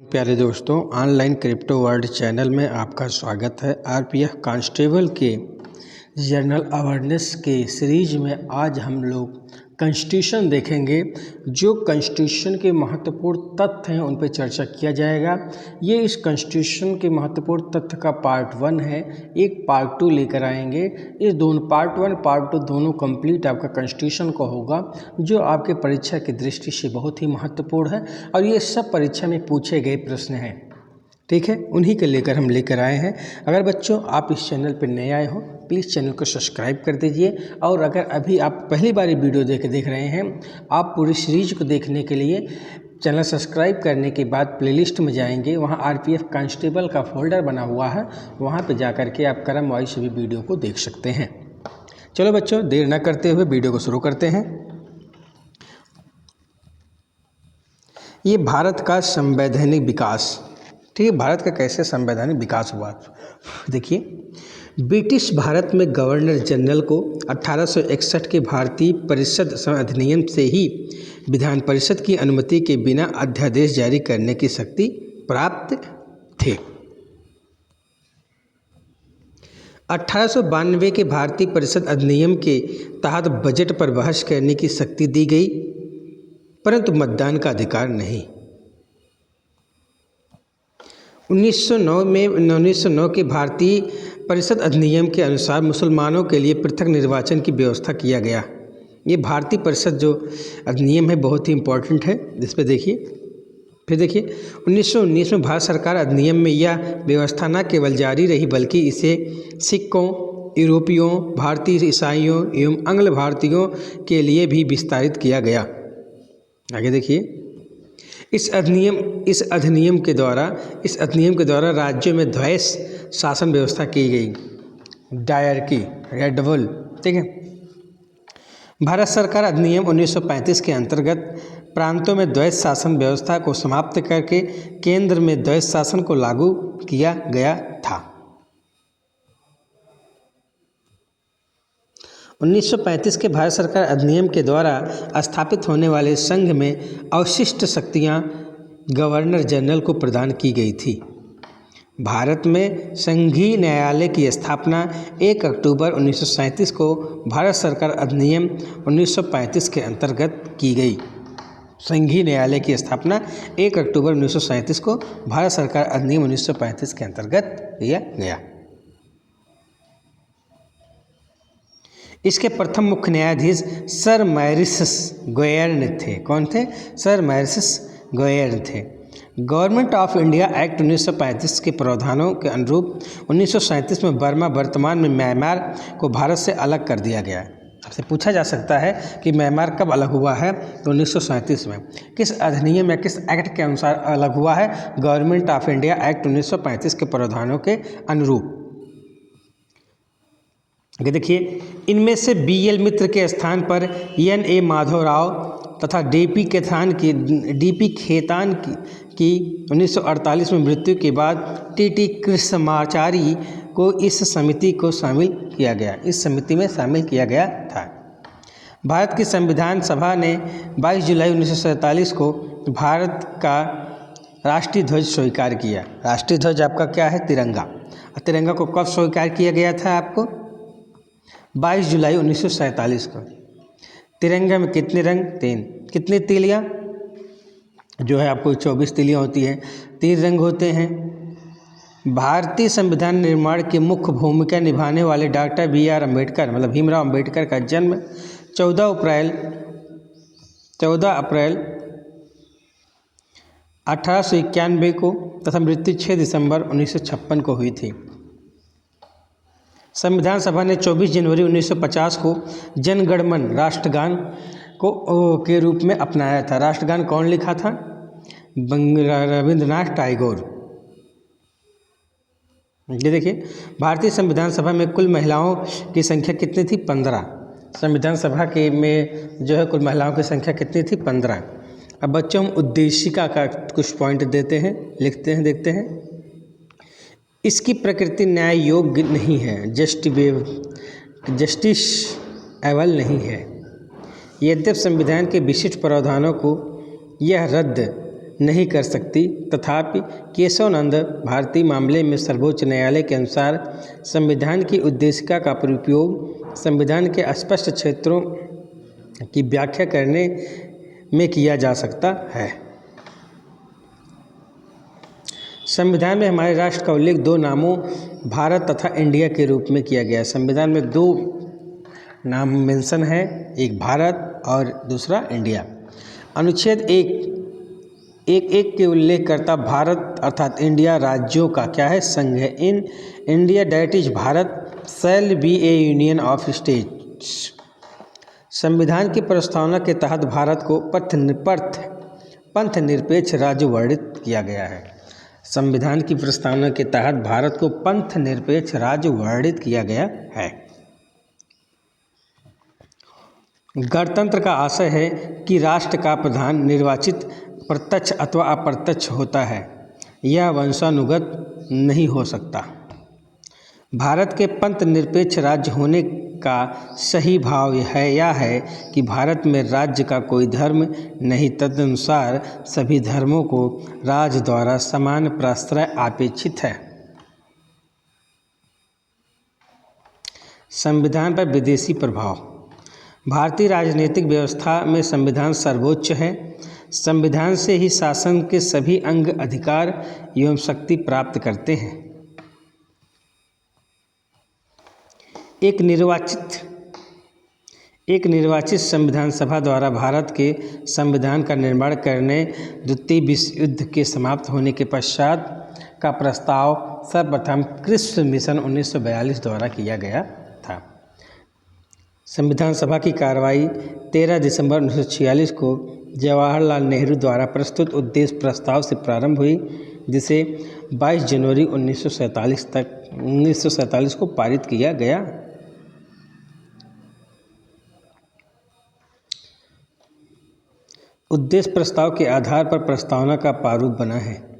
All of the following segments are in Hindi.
प्यारे दोस्तों, ऑनलाइन क्रिप्टो वर्ल्ड चैनल में आपका स्वागत है। आरपीएफ कांस्टेबल के जनरल अवेयरनेस के सीरीज में आज हम लोग कॉन्स्टिट्यूशन देखेंगे। जो कॉन्स्टिट्यूशन के महत्वपूर्ण तथ्य हैं उन पर चर्चा किया जाएगा। ये इस कॉन्स्टिट्यूशन के महत्वपूर्ण तथ्य का पार्ट 1 है। एक पार्ट 2 लेकर आएंगे। इस दोनों पार्ट 1 पार्ट 2 दोनों कंप्लीट आपका कॉन्स्टिट्यूशन का होगा, जो आपके परीक्षा की दृष्टि से बहुत ही महत्वपूर्ण है और ये सब परीक्षा में पूछे गए प्रश्न हैं। ठीक है, उन्हीं के लेकर हम लेकर आए हैं। अगर बच्चों आप इस चैनल पर नए आए हो प्लीज़ चैनल को सब्सक्राइब कर दीजिए, और अगर अभी आप पहली बार वीडियो देख रहे हैं, आप पूरी सीरीज को देखने के लिए चैनल सब्सक्राइब करने के बाद प्लेलिस्ट में जाएंगे। वहां आरपीएफ कांस्टेबल का फोल्डर बना हुआ है, वहां पे जाकर के आप क्रम वाइज सभी वीडियो को देख सकते हैं। चलो बच्चों, देर न करते हुए वीडियो को शुरू करते हैं। ये भारत का संवैधानिक विकास, ठीक है, भारत का कैसे संवैधानिक विकास हुआ। देखिए, ब्रिटिश भारत में गवर्नर जनरल को 1861 के भारतीय परिषद अधिनियम से ही विधान परिषद की अनुमति के बिना अध्यादेश जारी करने की शक्ति प्राप्त थे। 1892 के भारतीय परिषद अधिनियम के तहत बजट पर बहस करने की शक्ति दी गई, परंतु मतदान का अधिकार नहीं। 1909 के भारतीय परिषद अधिनियम के अनुसार मुसलमानों के लिए पृथक निर्वाचन की व्यवस्था किया गया। ये भारतीय परिषद जो अधिनियम है बहुत ही इम्पोर्टेंट है, इस पर देखिए। फिर देखिए, 1919 में भारत सरकार अधिनियम में यह व्यवस्था न केवल जारी रही बल्कि इसे सिखों, यूरोपियों, भारतीय ईसाइयों एवं आंग्ल भारतीयों के लिए भी विस्तारित किया गया। आगे देखिए, इस अधिनियम के द्वारा राज्यों में द्वैध शासन व्यवस्था की गई, डायरकी या डबल। ठीक है, भारत सरकार अधिनियम 1935 के अंतर्गत प्रांतों में द्वैध शासन व्यवस्था को समाप्त करके केंद्र में द्वैध शासन को लागू किया गया था। 1935 के भारत सरकार अधिनियम के द्वारा स्थापित होने वाले संघ में अवशिष्ट शक्तियां गवर्नर जनरल को प्रदान की गई थी। भारत में संघीय न्यायालय की स्थापना 1 अक्टूबर 1937 को भारत सरकार अधिनियम 1935 के अंतर्गत की गई। संघीय न्यायालय की स्थापना 1 अक्टूबर 1937 को भारत सरकार अधिनियम 1935 के अंतर्गत किया गया। इसके प्रथम मुख्य न्यायाधीश सर मैरियस गोयर्न थे। कौन थे? सर मैरियस गोयर्न थे। गवर्नमेंट ऑफ इंडिया एक्ट 1935 के प्रावधानों के अनुरूप 1937 में बर्मा, वर्तमान में म्यांमार को भारत से अलग कर दिया गया। आपसे पूछा जा सकता है कि म्यांमार कब अलग हुआ है, तो 1937 में। किस अधिनियम या किस एक्ट के अनुसार अलग हुआ है? गवर्नमेंट ऑफ इंडिया एक्ट 1935 के प्रावधानों के अनुरूप। देखिए, इनमें से बीएल मित्र के स्थान पर एन.ए. माधवराव तथा डीपी खेतान की 1948 में मृत्यु के बाद टी.टी. कृष्णमाचारी को इस समिति में शामिल किया गया था। भारत की संविधान सभा ने 22 जुलाई 1947 को भारत का राष्ट्रीय ध्वज स्वीकार किया। राष्ट्रीय ध्वज आपका क्या है? तिरंगा। तिरंगा को कब स्वीकार किया गया था आपको? 22 जुलाई 1947 को। तिरंगा में कितने रंग? 3। कितनी तीलियाँ? जो है आपको 24 तीलियाँ होती हैं। 3 रंग होते हैं। भारतीय संविधान निर्माण की मुख्य भूमिका निभाने वाले डॉक्टर B.R. अम्बेडकर मतलब भीमराव अम्बेडकर का जन्म 14 अप्रैल 1891 को तथा मृत्यु 6 दिसंबर 1956 को हुई थी। संविधान सभा ने 24 जनवरी 1950 को जनगणमन राष्ट्रगान के रूप में अपनाया था। राष्ट्रगान कौन लिखा था? रविंद्रनाथ टैगोर। ये देखिए, भारतीय संविधान सभा में कुल महिलाओं की संख्या कितनी थी? 15। संविधान सभा में जो है कुल महिलाओं की संख्या कितनी थी? 15। अब बच्चों, हम उद्देशिका का कुछ पॉइंट देते हैं, लिखते हैं, देखते हैं। इसकी प्रकृति न्याय योग्य नहीं है, जस्टिसएबल नहीं है। यद्यपि संविधान के विशिष्ट प्रावधानों को यह रद्द नहीं कर सकती। तथापि केशवानंद भारतीय मामले में सर्वोच्च न्यायालय के अनुसार संविधान की उद्देशिका का प्रयोग संविधान के अस्पष्ट क्षेत्रों की व्याख्या करने में किया जा सकता है। संविधान में हमारे राष्ट्र का उल्लेख दो नामों भारत तथा इंडिया के रूप में किया गया है। संविधान में दो नाम मेंशन है, एक भारत और दूसरा इंडिया। अनुच्छेद एक के उल्लेख करता भारत अर्थात इंडिया राज्यों का क्या है, संघ है। In India that is Bharat shall be A union of states. संविधान की प्रस्तावना के तहत भारत को पंथ निरपेक्ष राज्य वर्णित किया गया है। संविधान की प्रस्तावना के तहत भारत को पंथ निरपेक्ष राज्य वर्णित किया गया है। गणतंत्र का आशय है कि राष्ट्र का प्रधान निर्वाचित प्रत्यक्ष अथवा अप्रत्यक्ष होता है, यह वंशानुगत नहीं हो सकता। भारत के पंथ निरपेक्ष राज्य होने का सही भाव यह है कि भारत में राज्य का कोई धर्म नहीं, तदनुसार सभी धर्मों को राज्य द्वारा समान प्रश्रय अपेक्षित है। संविधान पर विदेशी प्रभाव। भारतीय राजनीतिक व्यवस्था में संविधान सर्वोच्च है। संविधान से ही शासन के सभी अंग अधिकार एवं शक्ति प्राप्त करते हैं। एक निर्वाचित संविधान सभा द्वारा भारत के संविधान का निर्माण करने द्वितीय विश्व युद्ध के समाप्त होने के पश्चात का प्रस्ताव सर्वप्रथम क्रिप्स मिशन 1942 द्वारा किया गया था। संविधान सभा की कार्रवाई 13 दिसंबर 1946 को जवाहरलाल नेहरू द्वारा प्रस्तुत उद्देश्य प्रस्ताव से प्रारंभ हुई, जिसे 22 जनवरी 1947 को पारित किया गया। उद्देश्य प्रस्ताव के आधार पर प्रस्तावना का प्रारूप बना है।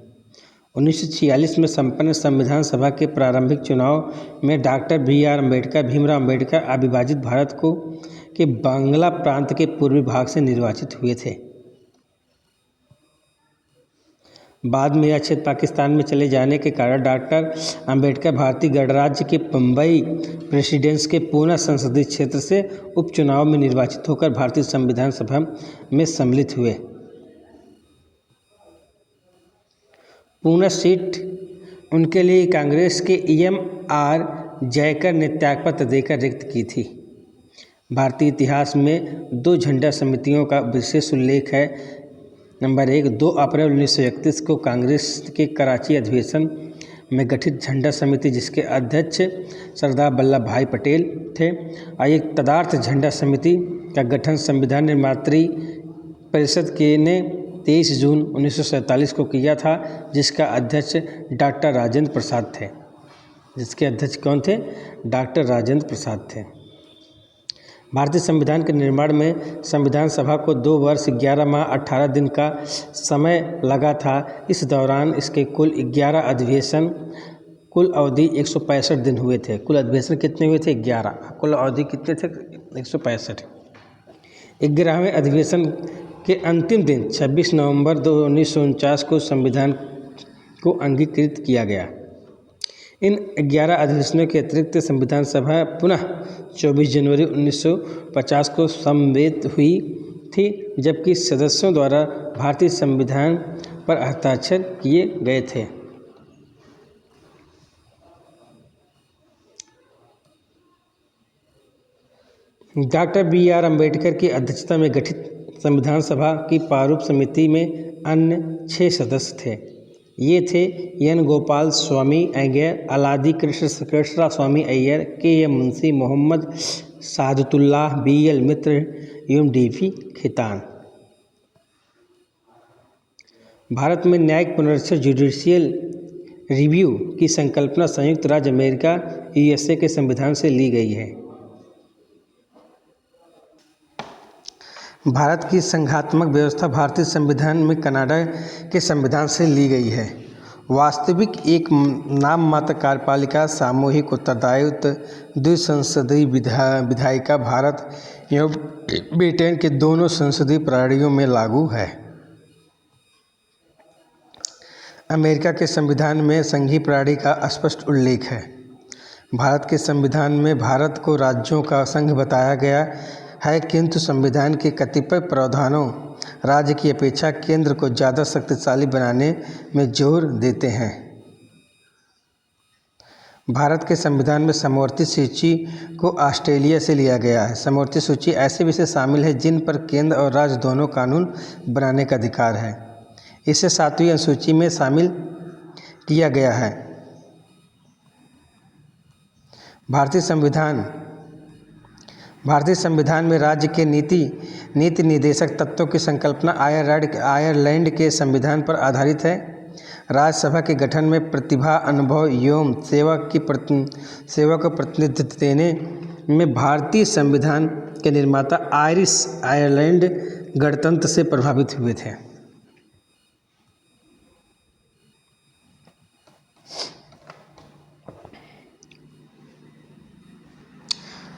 1946 में संपन्न संविधान सभा के प्रारंभिक चुनाव में डॉक्टर BR अम्बेडकर भीमराव अम्बेडकर अविभाजित भारत के बांग्ला प्रांत के पूर्वी भाग से निर्वाचित हुए थे। बाद में यह क्षेत्र पाकिस्तान में चले जाने के कारण डॉक्टर अम्बेडकर भारतीय गणराज्य के बम्बई प्रेसिडेंस के पूना संसदीय क्षेत्र से उपचुनाव में निर्वाचित होकर भारतीय संविधान सभा में सम्मिलित हुए। पूना सीट उनके लिए कांग्रेस के EMR जयकर ने त्यागपत्र देकर रिक्त की थी। भारतीय इतिहास में दो झंडा समितियों का विशेष उल्लेख है। नंबर 1, 2 अप्रैल 1931 को कांग्रेस के कराची अधिवेशन में गठित झंडा समिति, जिसके अध्यक्ष सरदार वल्लभ भाई पटेल थे, और एक तदार्थ झंडा समिति का गठन संविधान निर्मात्री परिषद ने 23 जून 1947 को किया था, जिसका अध्यक्ष डॉक्टर राजेंद्र प्रसाद थे। जिसके अध्यक्ष कौन थे? डॉक्टर राजेंद्र प्रसाद थे। भारतीय संविधान के निर्माण में संविधान सभा को 2 वर्ष 11 माह 18 दिन का समय लगा था। इस दौरान इसके कुल 11 अधिवेशन, कुल अवधि 165 दिन हुए थे। कुल अधिवेशन कितने हुए थे? 11। कुल अवधि कितने थे? 165। 11वें अधिवेशन के अंतिम दिन 26 नवंबर 1949 को संविधान को अंगीकृत किया गया। इन 11 अधिवेशनों के अतिरिक्त संविधान सभा पुनः 24 जनवरी 1950 को समवेत हुई थी, जबकि सदस्यों द्वारा भारतीय संविधान पर हस्ताक्षर किए गए थे। डॉक्टर BR अम्बेडकर की अध्यक्षता में गठित संविधान सभा की प्रारूप समिति में अन्य 6 सदस्य थे। ये थे N. गोपाल स्वामी अय्यर, अलादी कृष्णा स्वामी Iyer, K. M. Munshi, Mohammad Sadatullah, BL मित्र एवं DP खीतान। भारत में न्यायिक पुनरीक्षण जुडिशियल रिव्यू की संकल्पना संयुक्त राज्य अमेरिका USA के संविधान से ली गई है। भारत की संघात्मक व्यवस्था भारतीय संविधान में कनाडा के संविधान से ली गई है। वास्तविक एक नाम मात्र कार्यपालिका, सामूहिक उत्तरदायित्व, द्विसंसदीय विधायिका भारत एवं ब्रिटेन के दोनों संसदीय प्रणालियों में लागू है। अमेरिका के संविधान में संघीय प्रणाली का स्पष्ट उल्लेख है। भारत के संविधान में भारत को राज्यों का संघ बताया गया है, किंतु संविधान के कतिपय प्रावधानों राज्य की अपेक्षा केंद्र को ज़्यादा शक्तिशाली बनाने में जोर देते हैं। भारत के संविधान में समवर्ती सूची को ऑस्ट्रेलिया से लिया गया है। समवर्ती सूची ऐसे विषय शामिल है जिन पर केंद्र और राज्य दोनों कानून बनाने का अधिकार है। इसे 7वीं अनुसूची में शामिल किया गया है। भारतीय संविधान में राज्य के नीति निर्देशक तत्वों की संकल्पना आयरलैंड के संविधान पर आधारित है। राज्यसभा के गठन में प्रतिभा, अनुभव एवं सेवा को प्रतिनिधित्व देने में भारतीय संविधान के निर्माता आयरलैंड गणतंत्र से प्रभावित हुए थे।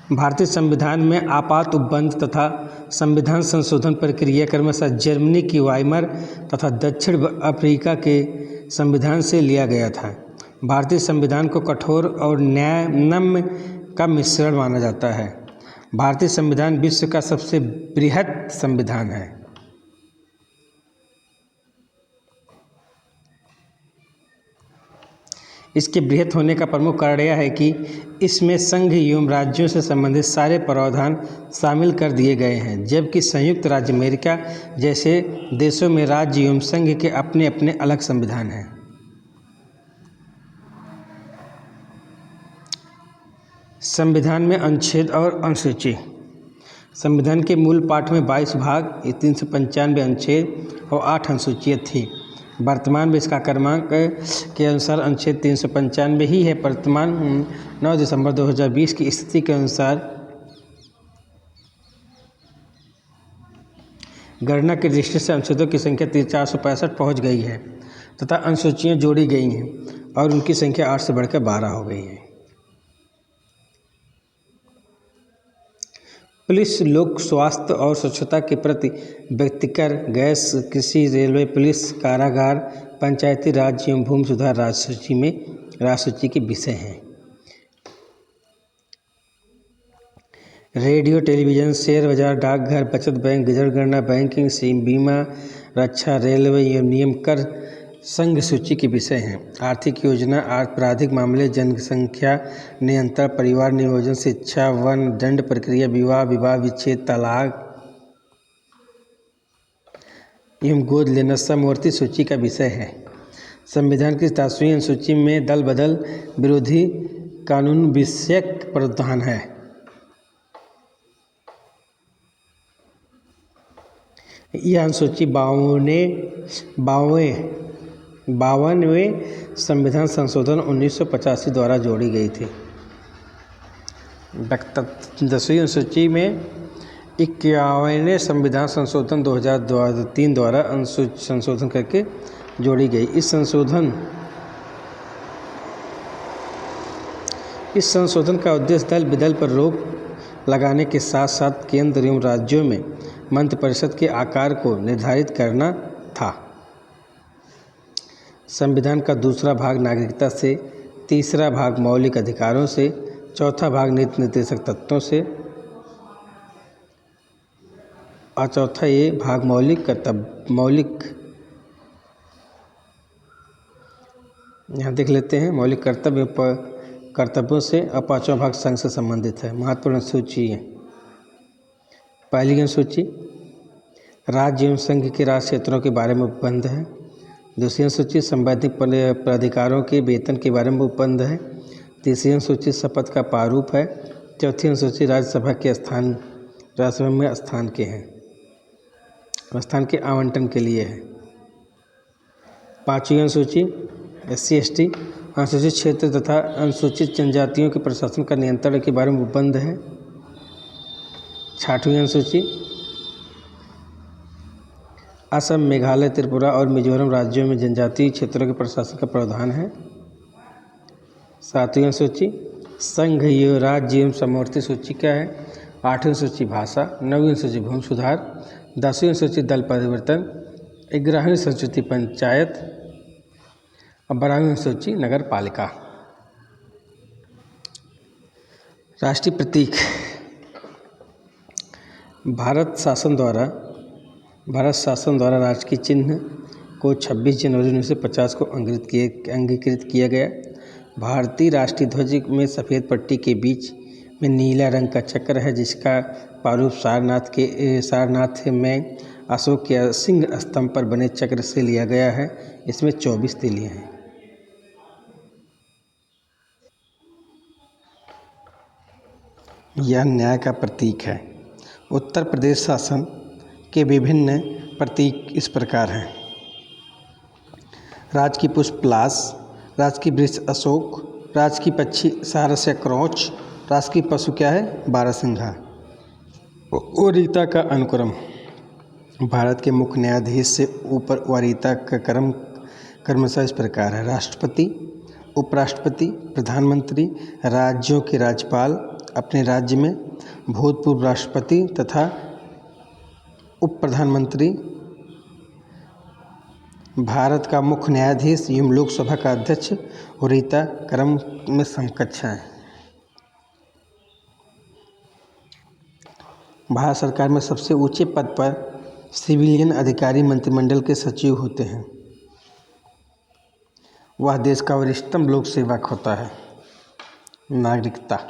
भारतीय संविधान में आपात उपबंध तथा संविधान संशोधन प्रक्रिया क्रमशः जर्मनी की वाइमर तथा दक्षिण अफ्रीका के संविधान से लिया गया था। भारतीय संविधान को कठोर और नम्य का मिश्रण माना जाता है। भारतीय संविधान विश्व का सबसे बृहत संविधान है। इसके बृहत होने का प्रमुख कारण यह है कि इसमें संघ एवं राज्यों से संबंधित सारे प्रावधान शामिल कर दिए गए हैं, जबकि संयुक्त राज्य अमेरिका जैसे देशों में राज्य एवं संघ के अपने अपने अलग संविधान हैं। संविधान में अनुच्छेद और अनुसूची। संविधान के मूल पाठ में 22 भाग, 395 अनुच्छेद और 8 अनुसूचियाँ थी। वर्तमान में इसका क्रमांक के अनुसार अनुच्छेद 395 ही है। वर्तमान 9 दिसंबर 2020 की स्थिति के अनुसार गणना की दृष्टि से अनुच्छेदों की संख्या 465 पहुंच गई है तथा अनुसूचियाँ जोड़ी गई हैं और उनकी संख्या 8 से बढ़कर 12 हो गई है। पुलिस लोक स्वास्थ्य और स्वच्छता के प्रति व्यक्तिकर, गैस, कृषि, रेलवे, पुलिस, कारागार, पंचायती राज एवं भूमि सुधार राजसूची के विषय हैं। रेडियो, टेलीविज़न, शेयर बाजार, डाकघर, बचत बैंक, जनगणना, बैंकिंग, बीमा, रक्षा, रेलवे एवं नियम कर संघ सूची के विषय हैं। आर्थिक योजना, आपराधिक मामले, जनसंख्या नियंत्रण, परिवार नियोजन, शिक्षा, वन, दंड प्रक्रिया, विवाह विच्छेद, तलाक एवं गोद लेना समवर्ती सूची का विषय है। संविधान की 7वीं अनुसूची में दल बदल विरोधी कानून विषयक प्रावधान है। यह अनुसूची 52वें संविधान संशोधन 1985 द्वारा जोड़ी गई थी। 10वीं अनुसूची में 51वें संविधान संशोधन 2003 द्वारा संशोधन करके जोड़ी गई। इस संशोधन का उद्देश्य दल बदल पर रोक लगाने के साथ साथ केंद्र एवं राज्यों में मंत्रिपरिषद के आकार को निर्धारित करना था। संविधान का दूसरा भाग नागरिकता से, तीसरा भाग मौलिक अधिकारों से, चौथा भाग नीति निर्देशक तत्वों से और चौथा ये भाग यहाँ देख लेते हैं मौलिक कर्तव्यों से और पांचवा भाग संघ से संबंधित है। महत्वपूर्ण सूची है। पहली अनुसूची राज्य एवं संघ के राज क्षेत्रों के बारे में उपबंध है। दूसरी अनुसूची संवैधानिक प्राधिकारों के वेतन के बारे में उपबंध है। तीसरी अनुसूची शपथ का प्रारूप है। चौथी अनुसूची राज्यसभा में स्थान के आवंटन के लिए है। पाँचवीं अनुसूची SC/ST अनुसूचित क्षेत्र तथा अनुसूचित जनजातियों के प्रशासन का नियंत्रण के बारे में उपबंध है। छठवीं अनुसूची असम, मेघालय, त्रिपुरा और मिजोरम राज्यों में जनजातीय क्षेत्रों के प्रशासन का प्रावधान है। सातवीं अनुसूची संघ एवं राज्य एवं समवर्ती सूची क्या है। आठवीं सूची भाषा। नवीं सूची भूमि सुधार। 10वीं सूची दल परिवर्तन। 11वीं सूची पंचायत। अब 12वीं सूची नगर पालिका। राष्ट्रीय प्रतीक। भारत शासन द्वारा राजकीय चिन्ह को 26 जनवरी 1950 को अंगीकृत किया गया। भारतीय राष्ट्रीय ध्वज में सफ़ेद पट्टी के बीच में नीला रंग का चक्र है, जिसका प्रारूप सारनाथ में अशोक के सिंह स्तंभ पर बने चक्र से लिया गया है। इसमें 24 तीलियां हैं। यह न्याय का प्रतीक है। उत्तर प्रदेश शासन के विभिन्न प्रतीक इस प्रकार हैं। राज की पुष्प पलाश, राज की वृक्ष अशोक, राज की पक्षी सारस या क्रौच, राज की पशु क्या है? बारहसिंघा। वरीयता का अनुक्रम। भारत के मुख्य न्यायाधीश से ऊपर वरीयता का क्रमशः इस प्रकार है। राष्ट्रपति, उपराष्ट्रपति, प्रधानमंत्री, राज्यों के राज्यपाल अपने राज्य में, भूतपूर्व राष्ट्रपति तथा उप प्रधानमंत्री, भारत का मुख्य न्यायाधीश एवं लोकसभा का अध्यक्ष वरीयता क्रम में समकक्ष हैं। भारत सरकार में सबसे ऊंचे पद पर सिविलियन अधिकारी मंत्रिमंडल के सचिव होते हैं। वह देश का वरिष्ठतम लोक सेवक होता है। नागरिकता।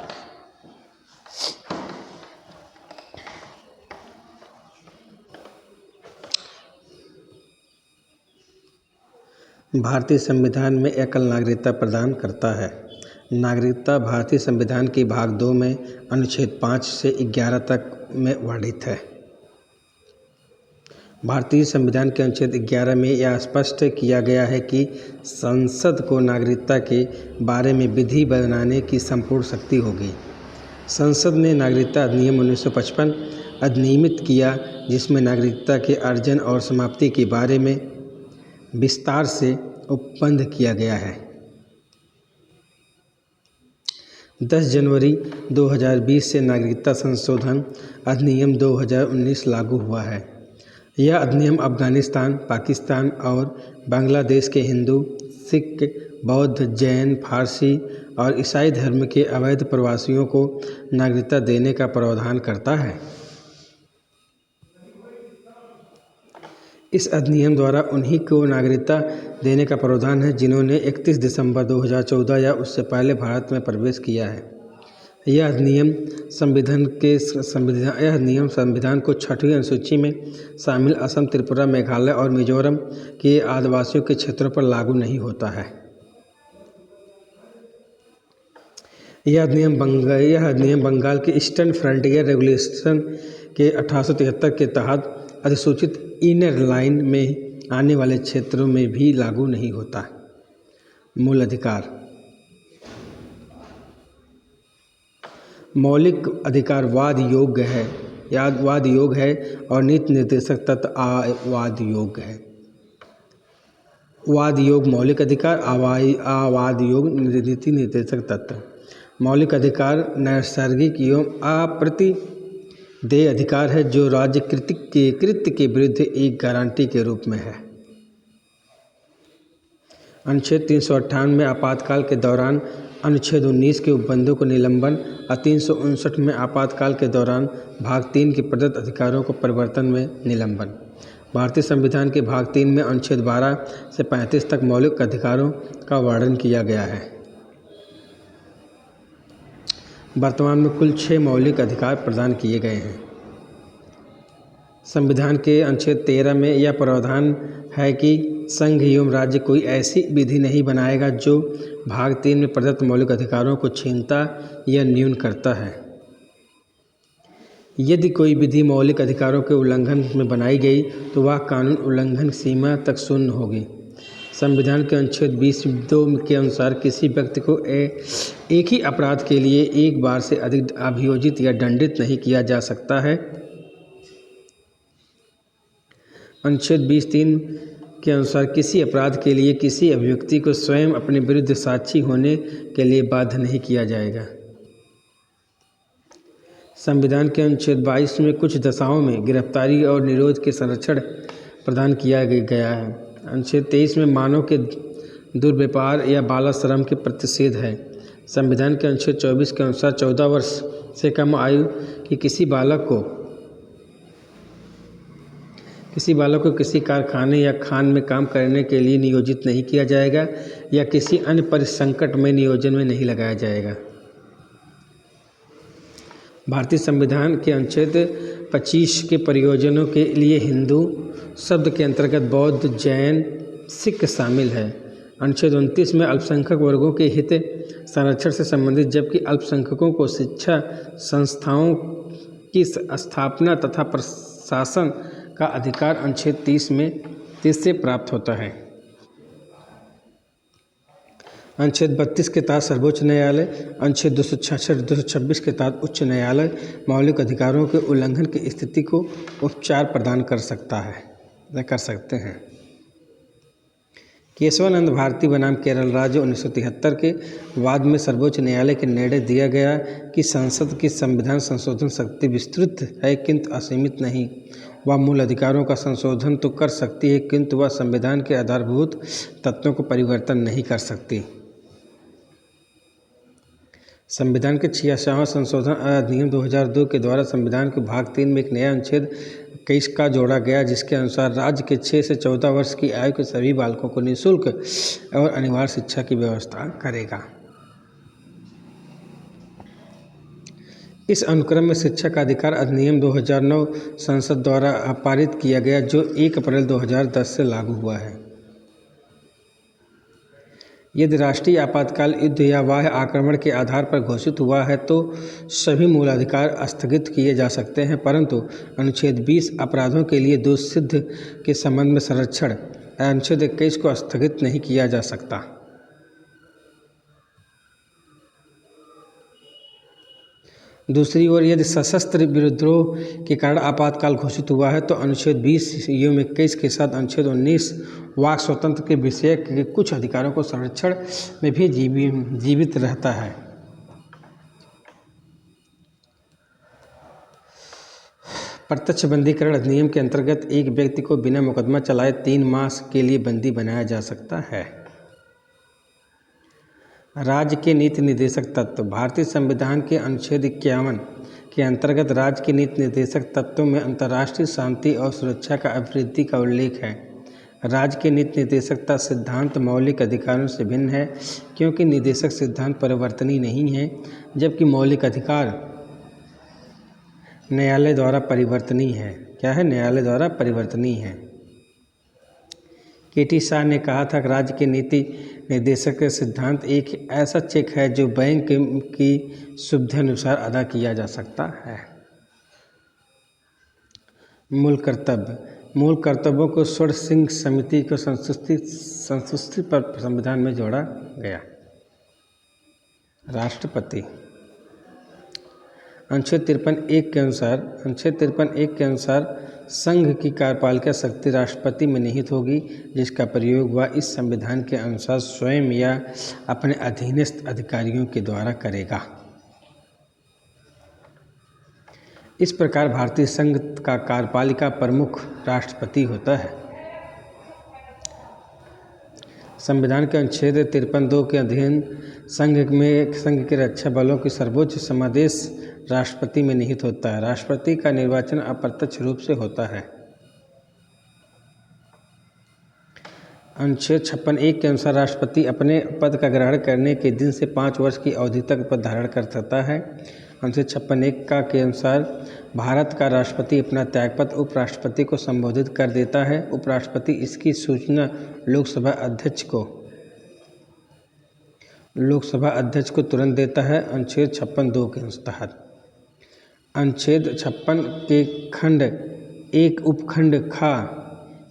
भारतीय संविधान में एकल नागरिकता प्रदान करता है। नागरिकता भारतीय संविधान के भाग 2 में अनुच्छेद 5 से 11 तक में वर्णित है। भारतीय संविधान के अनुच्छेद 11 में यह स्पष्ट किया गया है कि संसद को नागरिकता के बारे में विधि बनाने की संपूर्ण शक्ति होगी। संसद ने नागरिकता अधिनियम 1955 अधिनियमित किया, जिसमें नागरिकता के अर्जन और समाप्ति के बारे में विस्तार से उपबंध किया गया है। 10 जनवरी 2020 से नागरिकता संशोधन अधिनियम 2019 लागू हुआ है। यह अधिनियम अफगानिस्तान, पाकिस्तान और बांग्लादेश के हिंदू, सिख, बौद्ध, जैन, फारसी और ईसाई धर्म के अवैध प्रवासियों को नागरिकता देने का प्रावधान करता है। इस अधिनियम द्वारा उन्हीं को नागरिकता देने का प्रावधान है जिन्होंने 31 दिसंबर 2014 या उससे पहले भारत में प्रवेश किया है। यह अधिनियम संविधान को 6वीं अनुसूची में शामिल असम, त्रिपुरा, मेघालय और मिजोरम के आदिवासियों के क्षेत्रों पर लागू नहीं होता है। यह अधिनियम बंगाल के ईस्टर्न फ्रंटियर रेगुलेशन के 1873 के तहत अधिसूचित इनर लाइन में आने वाले क्षेत्रों में भी लागू नहीं होता। मूल अधिकार। मौलिक अधिकार वाद योग्य है और नीति निर्देशक तत्व अवाद योग्य है। वाद योग्य मौलिक अधिकार, अवाद योग्य नीति निर्देशक तत्व। मौलिक अधिकार नैसर्गिक एवं अप्रतिदेय अधिकार है जो राज्य कृत्य के विरुद्ध एक गारंटी के रूप में है। अनुच्छेद 358 में आपातकाल के दौरान, अनुच्छेद 19 के उपबंधों को निलंबन और 359 में आपातकाल के दौरान भाग 3 के प्रदत्त अधिकारों को परिवर्तन में निलंबन। भारतीय संविधान के भाग 3 में अनुच्छेद 12 से 35 तक मौलिक अधिकारों का वर्णन किया गया है। वर्तमान में कुल 6 मौलिक अधिकार प्रदान किए गए हैं। संविधान के अनुच्छेद 13 में यह प्रावधान है कि संघ एवं राज्य कोई ऐसी विधि नहीं बनाएगा जो भाग 3 में प्रदत्त मौलिक अधिकारों को छीनता या न्यून करता है। यदि कोई विधि मौलिक अधिकारों के उल्लंघन में बनाई गई तो वह कानून उल्लंघन सीमा तक शून्य होगी। संविधान के अनुच्छेद 20(2) के अनुसार किसी व्यक्ति को एक ही अपराध के लिए एक बार से अधिक अभियोजित या दंडित नहीं किया जा सकता है। अनुच्छेद 20(3) के अनुसार किसी अपराध के लिए किसी अभियुक्ति को स्वयं अपने विरुद्ध साक्षी होने के लिए बाध्य नहीं किया जाएगा। संविधान के अनुच्छेद 22 में कुछ दशाओं में गिरफ्तारी और निरोध के संरक्षण प्रदान किया गया है। अनुच्छेद 23 में मानव के दुर्व्यवहार या बाल श्रम के प्रतिषेध है। संविधान के अनुच्छेद 24 के अनुसार 14 वर्ष से कम आयु की किसी बालक को किसी कारखाने या खान में काम करने के लिए नियोजित नहीं किया जाएगा या किसी अन्य परिसंकट में नियोजन में नहीं लगाया जाएगा। भारतीय संविधान के अनुच्छेद 25 के प्रयोजनों के लिए हिंदू शब्द के अंतर्गत बौद्ध, जैन, सिख शामिल है। अनुच्छेद 29 में अल्पसंख्यक वर्गों के हित संरक्षण से संबंधित, जबकि अल्पसंख्यकों को शिक्षा संस्थाओं की स्थापना तथा प्रशासन का अधिकार अनुच्छेद 30 से प्राप्त होता है। अनुच्छेद 32 के तहत सर्वोच्च न्यायालय, अनुच्छेद 266-226 के तहत उच्च न्यायालय मौलिक अधिकारों के उल्लंघन की स्थिति को उपचार प्रदान कर सकते हैं। केशवानंद भारती बनाम केरल राज्य 1973 के बाद में सर्वोच्च न्यायालय के निर्णय दिया गया कि संसद की संविधान संशोधन शक्ति विस्तृत है किंतु असीमित नहीं। वह मूल अधिकारों का संशोधन तो कर सकती है किंतु वह संविधान के आधारभूत तत्वों को परिवर्तन नहीं कर सकती। संविधान के 86वां संशोधन अधिनियम 2002 के द्वारा संविधान के भाग 3 में एक नया अनुच्छेद 21 का जोड़ा गया, जिसके अनुसार राज्य के 6 से 14 वर्ष की आयु के सभी बालकों को निःशुल्क और अनिवार्य शिक्षा की व्यवस्था करेगा। इस अनुक्रम में शिक्षा का अधिकार अधिनियम 2009 संसद द्वारा पारित किया गया, जो 1 अप्रैल 2010 से लागू हुआ है। यदि राष्ट्रीय आपातकाल युद्ध या बाह्य आक्रमण के आधार पर घोषित हुआ है तो सभी मूलाधिकार स्थगित किए जा सकते हैं, परंतु अनुच्छेद 20 अपराधों के लिए दोष सिद्ध के संबंध में संरक्षण अनुच्छेद 21 को स्थगित नहीं किया जा सकता। दूसरी ओर यदि सशस्त्र विद्रोह के कारण आपातकाल घोषित हुआ है तो अनुच्छेद 20 एवं 21 के साथ अनुच्छेद 19 वाक स्वतंत्र के विषय के कुछ अधिकारों को संरक्षण में भी जीवित रहता है। प्रत्यक्ष बंदीकरण अधिनियम के अंतर्गत एक व्यक्ति को बिना मुकदमा चलाए 3 मास के लिए बंदी बनाया जा सकता है। राज्य के नीति निर्देशक तत्व। भारतीय संविधान के अनुच्छेद 51 के अंतर्गत राज्य के नीति निर्देशक तत्वों में अंतर्राष्ट्रीय शांति और सुरक्षा का अभिवृद्धि का उल्लेख है। राज्य के नीति निर्देशकता सिद्धांत मौलिक अधिकारों से भिन्न है, क्योंकि निर्देशक सिद्धांत परिवर्तनीय नहीं है, जबकि मौलिक अधिकार न्यायालय द्वारा परिवर्तनीय है। क्या है? न्यायालय द्वारा परिवर्तनीय है। के.टी. शाह ने कहा था कि राज्य के नीति निर्देशक सिद्धांत एक ऐसा चेक है जो बैंक की सुविधानुसार अदा किया जा सकता है। मूल कर्तव्यों को स्वर्ण सिंह समिति को संस्तुति पर संविधान में जोड़ा गया। राष्ट्रपति। अनुच्छेद 53(1) के अनुसार संघ की कार्यपालिका शक्ति राष्ट्रपति में निहित होगी, जिसका प्रयोग वह इस संविधान के अनुसार स्वयं या अपने अधीनस्थ अधिकारियों के द्वारा करेगा। इस प्रकार भारतीय संघ का कार्यपालिका प्रमुख राष्ट्रपति होता है। संविधान के अनुच्छेद 53(2) के अधीन संघ के रक्षा बलों की सर्वोच्च समादेश राष्ट्रपति में निहित होता है। राष्ट्रपति का निर्वाचन अप्रत्यक्ष रूप से होता है। अनुच्छेद 56(1) के अनुसार राष्ट्रपति अपने पद का ग्रहण करने के दिन से 5 वर्ष की अवधि तक पद धारण कर सकता है। अनुच्छेद 56(1) के अनुसार भारत का राष्ट्रपति अपना त्यागपत्र उपराष्ट्रपति को संबोधित कर देता है। उपराष्ट्रपति इसकी सूचना लोकसभा अध्यक्ष को तुरंत देता है। अनुच्छेद 56(2) के तहत अनुच्छेद 56 के खंड 1 उपखंड ख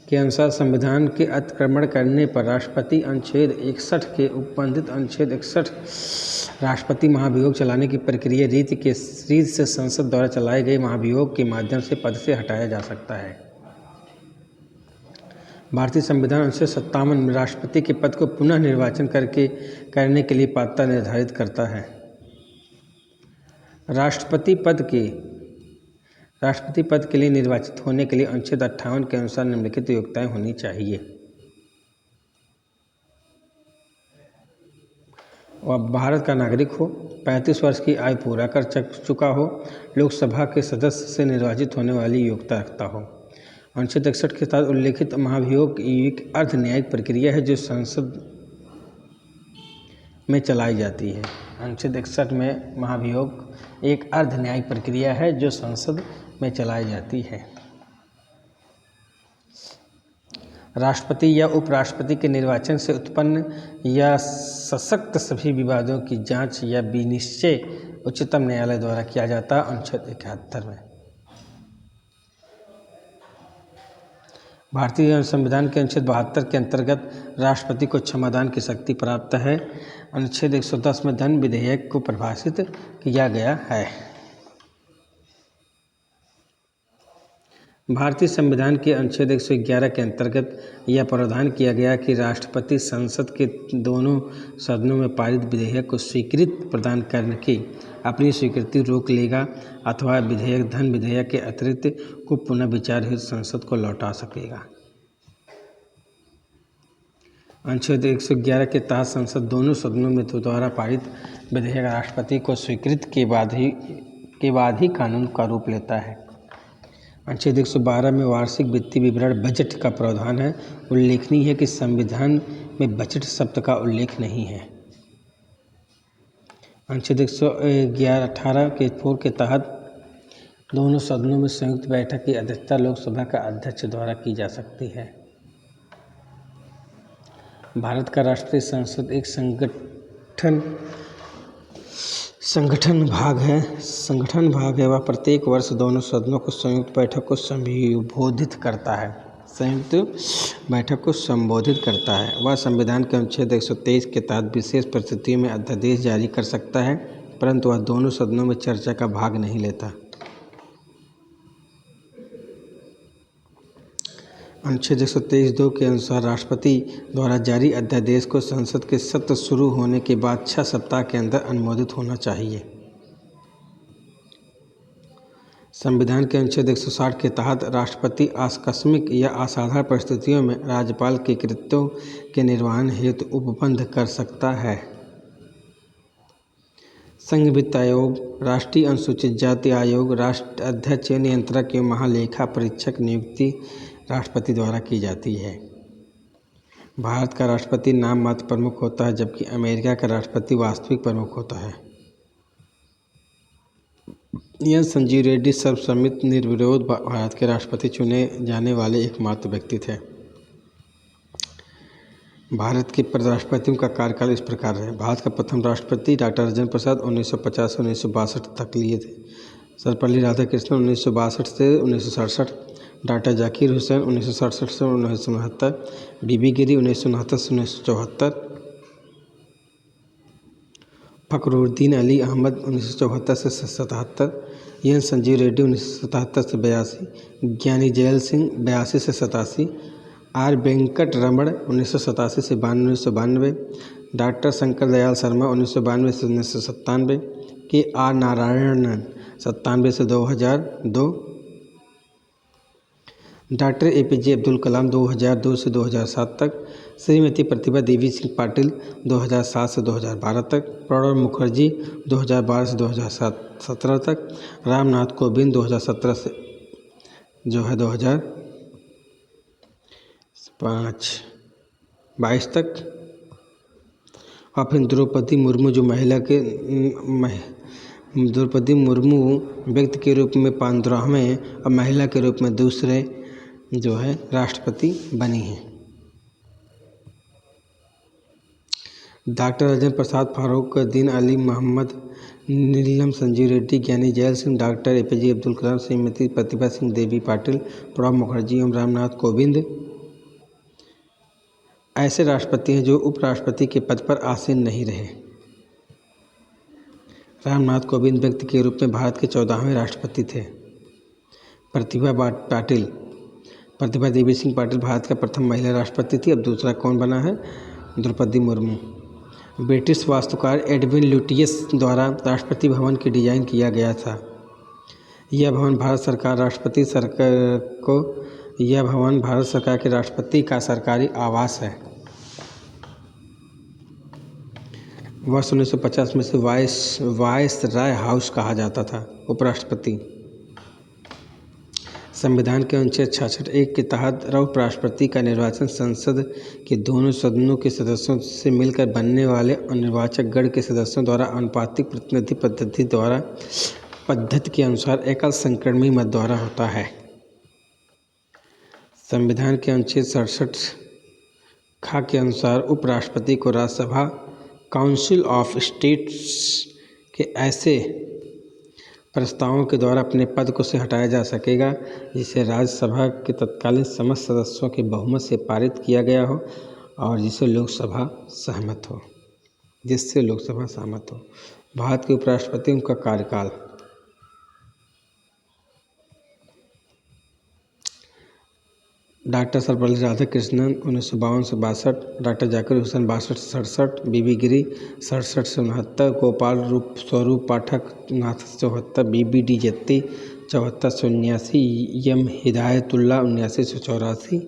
के अनुसार संविधान के अतिक्रमण करने पर राष्ट्रपति अनुच्छेद 61 के उपबंधित अनुच्छेद 61 राष्ट्रपति महाभियोग चलाने की प्रक्रिया रीत से संसद द्वारा चलाए गए महाभियोग के माध्यम से पद से हटाया जा सकता है। भारतीय संविधान अनुच्छेद 57 में राष्ट्रपति के पद को पुनः निर्वाचन करने के लिए पात्रता निर्धारित करता है। राष्ट्रपति पद के लिए निर्वाचित होने के लिए अनुच्छेद 58 के अनुसार निम्नलिखित योग्यताएं होनी चाहिए। वह भारत का नागरिक हो, 35 वर्ष की आयु पूरा कर चुका हो, लोकसभा के सदस्य से निर्वाचित होने वाली योग्यता रखता हो। अनुच्छेद 61 के तहत उल्लेखित महाभियोग एक अर्ध न्यायिक प्रक्रिया है जो संसद में चलाई जाती है। अनुच्छेद 61 में महाभियोग एक अर्ध न्यायिक प्रक्रिया है जो संसद में चलाई जाती है। राष्ट्रपति या उपराष्ट्रपति के निर्वाचन से उत्पन्न या सशक्त सभी विवादों की जांच या विनिश्चय उच्चतम न्यायालय द्वारा किया जाता है। अनुच्छेद 71 में भारतीय संविधान के अनुच्छेद 72 के अंतर्गत राष्ट्रपति को क्षमादान की शक्ति प्राप्त है। अनुच्छेद 110 में धन विधेयक को परिभाषित किया गया है। भारतीय संविधान के अनुच्छेद 111 के अंतर्गत यह प्रावधान किया गया कि राष्ट्रपति संसद के दोनों सदनों में पारित विधेयक को स्वीकृति प्रदान करके अपनी स्वीकृति रोक लेगा अथवा विधेयक धन विधेयक के अतिरिक्त को पुनः विचार हेतु संसद को लौटा सकेगा। अनुच्छेद 111 के तहत संसद दोनों सदनों में द्वारा पारित विधेयक राष्ट्रपति को स्वीकृति के बाद ही कानून का रूप लेता है। अनुच्छेद 112 में वार्षिक वित्तीय विवरण बजट का प्रावधान है। उल्लेखनीय है कि संविधान में बजट शब्द का उल्लेख नहीं है। अनुच्छेद 118 के 4 के तहत दोनों सदनों में संयुक्त बैठक की अध्यक्षता लोकसभा का अध्यक्ष द्वारा की जा सकती है। भारत का राष्ट्रीय संसद एक संगठन भाग है। वह प्रत्येक वर्ष दोनों सदनों को संयुक्त बैठक को संबोधित करता है। वह संविधान के अनुच्छेद 123 के तहत विशेष परिस्थितियों में अध्यादेश जारी कर सकता है, परंतु वह दोनों सदनों में चर्चा का भाग नहीं लेता। अनुच्छेद 123(2) के अनुसार राष्ट्रपति द्वारा जारी अध्यादेश को संसद के सत्र शुरू होने के बाद 6 सप्ताह के अंदर अनुमोदित होना चाहिए। संविधान के अनुच्छेद 160 के तहत राष्ट्रपति आकस्मिक या असाधारण परिस्थितियों में राज्यपाल के कृत्यों के निर्वहन हेतु उपबंध कर सकता है। संघ वित्त आयोग, राष्ट्रीय अनुसूचित जाति आयोग, राष्ट्र अध्यक्ष नियंत्रक एवं महालेखा परीक्षक नियुक्ति राष्ट्रपति द्वारा की जाती है। भारत का राष्ट्रपति नाम मात्र प्रमुख होता है, जबकि अमेरिका का राष्ट्रपति वास्तविक प्रमुख होता है। यह संजीव रेड्डी सर्वसम्मत निर्विरोध भारत के राष्ट्रपति चुने जाने वाले एकमात्र व्यक्ति थे। भारत के राष्ट्रपतियों का कार्यकाल इस प्रकार है। भारत का प्रथम राष्ट्रपति डॉक्टर राजेंद्र प्रसाद 1950 से 1962 तक लिए थे। सर्वपल्ली राधाकृष्णन 1962 से 1967, डॉक्टर जाकिर हुसैन 1967 से 1969, बीबी गिरी 1969 से 1974, फखरुद्दीन अली अहमद 1974 से 77, एन संजीव रेड्डी 1977 से 82, ज्ञानी जैल सिंह 82 से 87, आर वेंकट रमण 1987 से 1992, डॉक्टर शंकर दयाल शर्मा 1992 से 1997, के आर नारायणन 97 से 2002, डॉक्टर APJ अब्दुल कलाम 2002 से 2007 तक, श्रीमती प्रतिभा देवी सिंह पाटिल 2007 से 2012 तक, प्रणब मुखर्जी 2012 से 2017 तक, रामनाथ कोविंद 2017 से 2022 तक, और फिर द्रौपदी मुर्मू जो द्रौपदी मुर्मू व्यक्ति के रूप में 15वें और महिला के रूप में दूसरे राष्ट्रपति बनी हैं। Doctor Rajendra Prasad, Fakhruddin Ali, Mohammad Neelam Sanjiva Reddy, Giani Zail Singh, doctor APJ Abdul Kalam, Shrimati Pratibha Singh Devi Patil, Pranab Mukherjee एवं रामनाथ कोविंद ऐसे राष्ट्रपति हैं जो उपराष्ट्रपति के पद पर आसीन नहीं रहे। रामनाथ कोविंद व्यक्ति के रूप में भारत के 14वें राष्ट्रपति थे। प्रतिभा देवी सिंह पाटिल भारत का प्रथम महिला राष्ट्रपति थी। अब दूसरा कौन बना है? द्रौपदी मुर्मू। ब्रिटिश वास्तुकार एडविन लुटियस द्वारा राष्ट्रपति भवन की डिजाइन किया गया था। यह भवन भारत सरकार के राष्ट्रपति का सरकारी आवास है। वर्ष 1950 में से वाइस राय हाउस कहा जाता था। उपराष्ट्रपति संविधान के अनुच्छेद 66(1) के तहत उपराष्ट्रपति का निर्वाचन संसद के दोनों सदनों के सदस्यों से मिलकर बनने वाले निर्वाचक गण के सदस्यों द्वारा अनुपातिक प्रतिनिधि पद्धति के अनुसार एकल संक्रमणीय मत द्वारा होता है। संविधान के अनुच्छेद 67 ख के अनुसार उपराष्ट्रपति को राज्यसभा काउंसिल ऑफ स्टेट्स के ऐसे प्रस्तावों के द्वारा अपने पद को से हटाया जा सकेगा जिसे राज्यसभा के तत्कालीन समस्त सदस्यों के बहुमत से पारित किया गया हो और जिससे लोकसभा सहमत हो। भारत के उपराष्ट्रपति का कार्यकाल डॉक्टर सर्वपल्ली राधाकृष्णन 1952 से 62, डॉक्टर जाकिर हुसैन 62 से 67, बीबी गिरी 67 से 69, गोपाल स्वरूप पाठक 59 से 74, बीबी डी जत्ती 74 से 79, एम हिदायतुल्ला 79 से 84,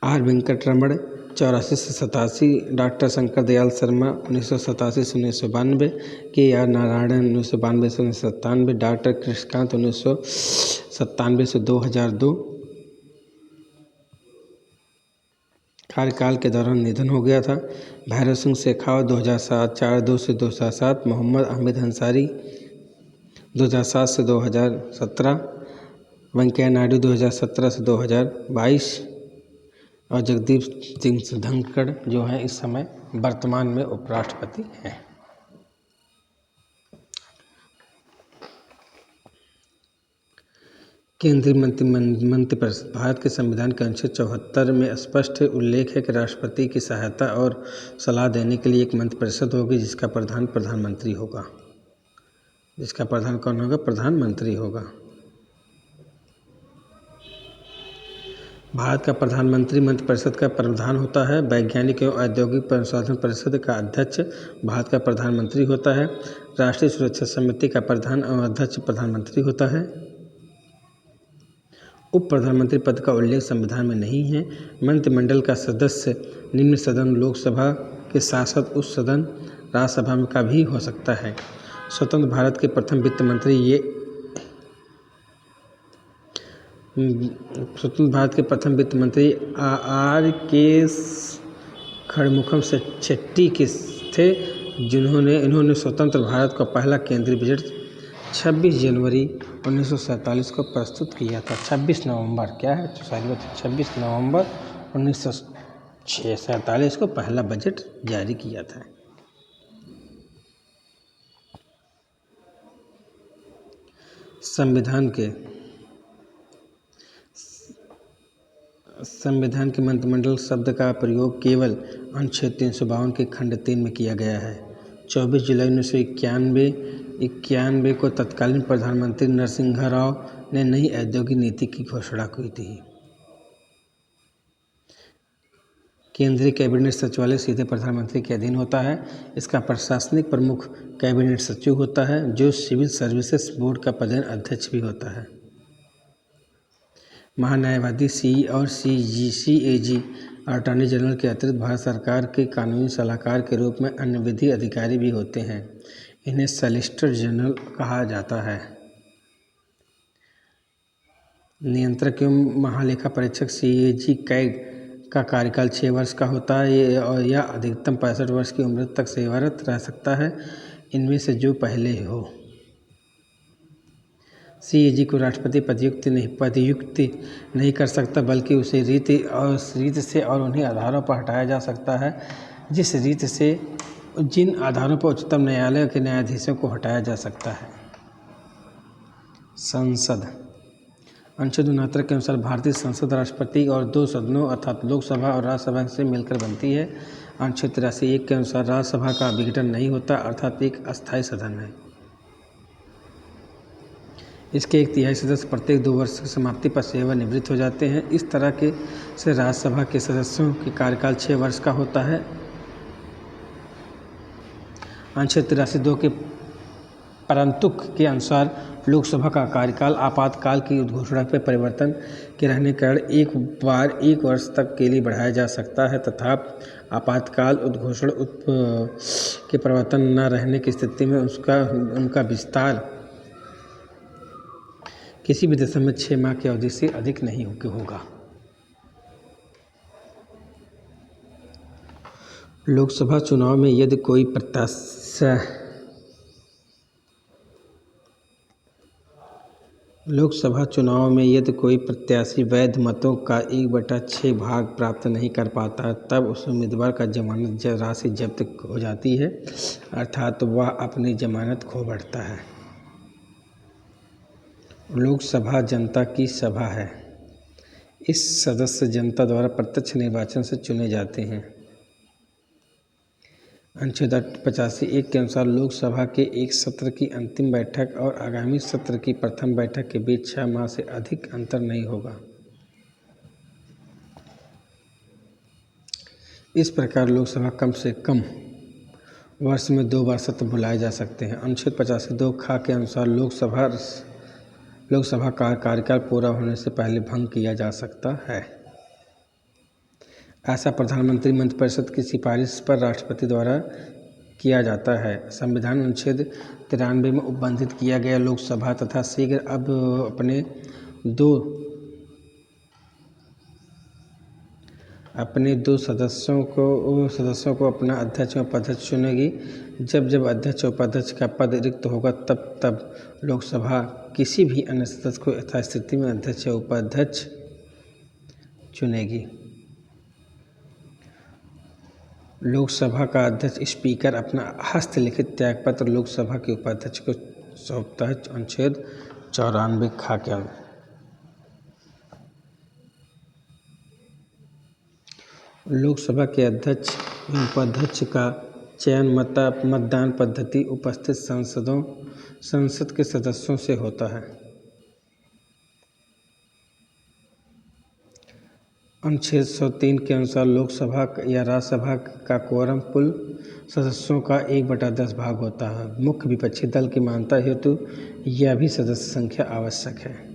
आर वेंकटरमण 84 से 87, डॉक्टर शंकर दयाल शर्मा 1987 से 1992, के आर नारायणन 1992 से 1997, डॉक्टर कृष्णकांत 1997 से 2002 कार्यकाल के दौरान निधन हो गया था। भैरव सिंह शेखावत 2002 से 2007, मोहम्मद अहमद अंसारी 2007 से 2017, वेंकैया नायडू 2017 से 2022 और जगदीप सिंह धनखड़ जो हैं इस समय वर्तमान में उपराष्ट्रपति हैं। केंद्रीय मंत्रिपरिषद भारत के संविधान के अनुच्छेद 74 में स्पष्ट उल्लेख है कि राष्ट्रपति की सहायता और सलाह देने के लिए एक मंत्रिपरिषद होगी जिसका प्रधान प्रधानमंत्री होगा। जिसका प्रधान कौन होगा? प्रधानमंत्री होगा। भारत का प्रधानमंत्री मंत्रिपरिषद का प्रधान होता है। वैज्ञानिक एवं औद्योगिक अनुसंधान परिषद का अध्यक्ष भारत का प्रधानमंत्री होता है। राष्ट्रीय सुरक्षा समिति का प्रधान एवं अध्यक्ष प्रधानमंत्री होता है। उप प्रधानमंत्री पद का उल्लेख संविधान में नहीं है। मंत्रिमंडल का सदस्य निम्न सदन लोकसभा के साथ साथ उस सदन राज्यसभा में का भी हो सकता है। स्वतंत्र भारत के प्रथम वित्त मंत्री आर के खड़मुखम शेट्टी के थे इन्होंने स्वतंत्र भारत का पहला केंद्रीय बजट 26 जनवरी 1947 को प्रस्तुत किया था। 26 नवंबर 1947 को पहला बजट जारी किया था। संविधान के मंत्रिमंडल शब्द का प्रयोग केवल अनुच्छेद 352 के खंड 3 में किया गया है। 24 जुलाई 1991 को तत्कालीन प्रधानमंत्री नरसिंह राव ने नई औद्योगिक नीति की घोषणा की थी। केंद्रीय कैबिनेट सचिवालय सीधे प्रधानमंत्री के अधीन होता है। इसका प्रशासनिक प्रमुख कैबिनेट सचिव होता है जो सिविल सर्विसेज बोर्ड का प्रधान अध्यक्ष भी होता है। महान्यायवादी सीई और सीएजी अटॉर्नी जनरल के अतिरिक्त भारत सरकार के कानूनी सलाहकार के रूप में अन्य विधि अधिकारी भी होते हैं। इन्हें सॉलिसिटर जनरल कहा जाता है। नियंत्रक एवं महालेखा परीक्षक सीएजी कैग का कार्यकाल 6 वर्ष का होता है और यह अधिकतम 65 वर्ष की उम्र तक सेवारत रह सकता है, इनमें से जो पहले हो। सीएजी को राष्ट्रपति पदयुक्त नहीं कर सकता, बल्कि उसे रीत से और उन्हीं आधारों पर हटाया जा सकता है जिन आधारों पर उच्चतम न्यायालय के न्यायाधीशों को हटाया जा सकता है। संसद अनुच्छेद 69 के अनुसार भारतीय संसद राष्ट्रपति और 2 सदनों अर्थात लोकसभा और राज्यसभा से मिलकर बनती है। अनुच्छेद 83(1) के अनुसार राज्यसभा का विघटन नहीं होता अर्थात एक अस्थायी सदन है। इसके 1/3 सदस्य प्रत्येक 2 वर्ष की समाप्ति पर सेवानिवृत्त हो जाते हैं। इस तरह से राज्यसभा के सदस्यों के कार्यकाल 6 वर्ष का होता है। अनुच्छेद 83(2) के परंतुक के अनुसार लोकसभा का कार्यकाल आपातकाल की उद्घोषणा पर परिवर्तन के रहने के कारण एक बार 1 वर्ष तक के लिए बढ़ाया जा सकता है तथा आपातकाल उद्घोषणा के परिवर्तन न रहने की स्थिति में उनका विस्तार किसी भी दशा में 6 माह की अवधि से अधिक नहीं होगा। लोकसभा चुनाव में यदि कोई प्रत्याशी वैध मतों का 1/6 भाग प्राप्त नहीं कर पाता तब उस उम्मीदवार का जमानत राशि जब्त हो जाती है, अर्थात वह अपनी जमानत खो बैठता है। लोकसभा जनता की सभा है। इस सदस्य जनता द्वारा प्रत्यक्ष निर्वाचन से चुने जाते हैं। अनुच्छेद 85(1) के अनुसार लोकसभा के एक सत्र की अंतिम बैठक और आगामी सत्र की प्रथम बैठक के बीच 6 माह से अधिक अंतर नहीं होगा। इस प्रकार लोकसभा कम से कम वर्ष में 2 बार सत्र बुलाए जा सकते हैं। अनुच्छेद 85(2) ख के अनुसार लोकसभा का कार्यकाल पूरा होने से पहले भंग किया जा सकता है। ऐसा प्रधानमंत्री मंत्रिपरिषद की सिफारिश पर राष्ट्रपति द्वारा किया जाता है। संविधान अनुच्छेद 93 में उपबंधित किया गया लोकसभा तथा शीघ्र अब अपने दो सदस्यों को अपना अध्यक्ष और उपाध्यक्ष चुनेगी। जब अध्यक्ष और उपाध्यक्ष का पद रिक्त होगा तब लोकसभा किसी भी अन्य सदस्य को यथास्थिति में अध्यक्ष या उपाध्यक्ष चुनेगी। लोकसभा का अध्यक्ष स्पीकर अपना हस्तलिखित त्यागपत्र लोकसभा के उपाध्यक्ष को सौंपता है। अनुच्छेद 94 ख के लोकसभा के अध्यक्ष एवं उपाध्यक्ष का चयन मतदान पद्धति उपस्थित संसद के सदस्यों से होता है। अनुच्छेद 103 के अनुसार लोकसभा या राज्यसभा का क्वोरम कुल सदस्यों का 1/10 भाग होता है। मुख्य विपक्षी दल की मान्यता हेतु यह भी सदस्य संख्या आवश्यक है।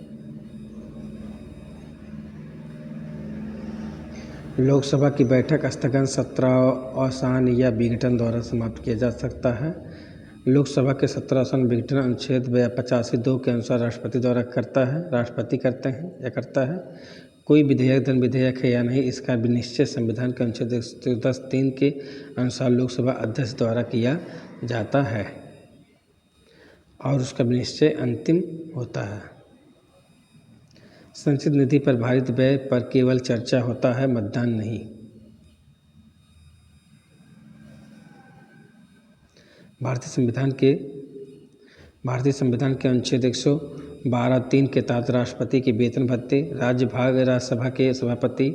लोकसभा की बैठक स्थगन, सत्रावसान या विघटन द्वारा समाप्त किया जा सकता है। लोकसभा के सत्रावसान विघटन अनुच्छेद 85(2) के अनुसार राष्ट्रपति द्वारा करता है। कोई विधेयक धन विधेयक है या नहीं, इसका निश्चय संविधान के अनुच्छेद 110(3) के अनुसार लोकसभा अध्यक्ष द्वारा किया जाता है और उसका निश्चय अंतिम होता है। संचित निधि पर भारित व्यय पर केवल चर्चा होता है, मतदान नहीं। भारतीय संविधान के अनुच्छेद 112(3) के तहत राष्ट्रपति के वेतन भत्ते, राज्यसभा के सभापति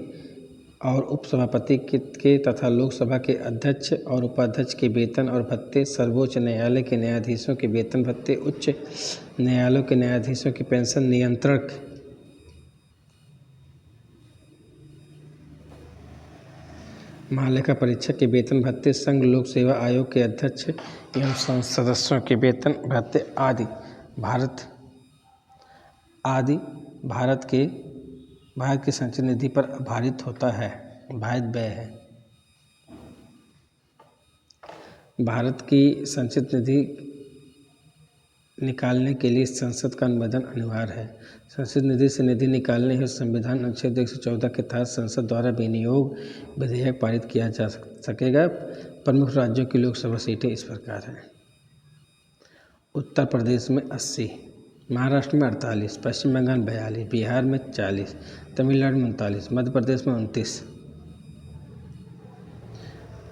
और उपसभापति के तथा लोकसभा के अध्यक्ष और उपाध्यक्ष के वेतन और भत्ते, सर्वोच्च न्यायालय के न्यायाधीशों के वेतन भत्ते, उच्च न्यायालयों के न्यायाधीशों की पेंशन, नियंत्रक महालेखा परीक्षक के वेतन भत्ते, संघ लोक सेवा आयोग के अध्यक्ष एवं संसद सदस्यों के वेतन भत्ते आदि भारत की संचित निधि पर भारित व्यय है। भारत की संचित निधि निकालने के लिए संसद का अनुमोदन अनिवार्य है। संचित निधि से निधि निकालने हेतु संविधान अनुच्छेद 114 के तहत संसद द्वारा विनियोग विधेयक पारित किया जा सकेगा। प्रमुख राज्यों की लोकसभा सीटें इस प्रकार हैं। उत्तर प्रदेश में 80, महाराष्ट्र में 48, पश्चिम बंगाल 42, बिहार में 40, तमिलनाडु में 39, मध्य प्रदेश में 29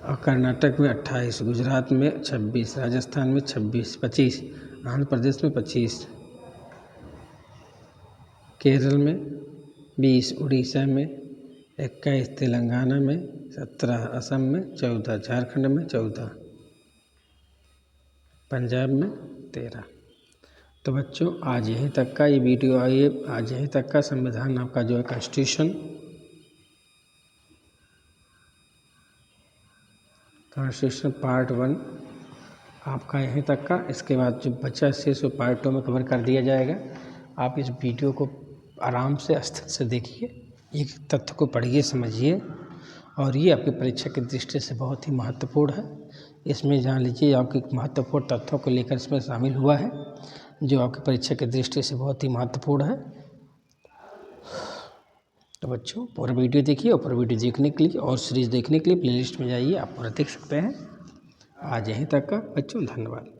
और कर्नाटक में 28, गुजरात में 26, राजस्थान में 25, आंध्र प्रदेश में 25, केरल में 20, उड़ीसा में 21, तेलंगाना में 17, असम में 14, झारखंड में 14, पंजाब में 13। तो बच्चों आज यहीं तक का ये वीडियो आज यहीं तक का संविधान आपका जो है कॉन्स्टिट्यूशन पार्ट 1 आपका यहीं तक का। इसके बाद जो बचा शेष पार्ट 2 में कवर कर दिया जाएगा। आप इस वीडियो को आराम से अस्थिर से देखिए, एक तथ्य को पढ़िए, समझिए, और ये आपकी परीक्षा की दृष्टि से बहुत ही महत्वपूर्ण है। इसमें जान लीजिए आपके महत्वपूर्ण तथ्यों को लेकर इसमें शामिल हुआ है, जो आपकी परीक्षा की दृष्टि से बहुत ही महत्वपूर्ण है। तो बच्चों पूरा वीडियो देखिए, और पूरा वीडियो देखने के लिए और सीरीज़ देखने के लिए प्लेलिस्ट में जाइए, आप पूरा देख सकते हैं। आज यहीं तक का बच्चों, धन्यवाद।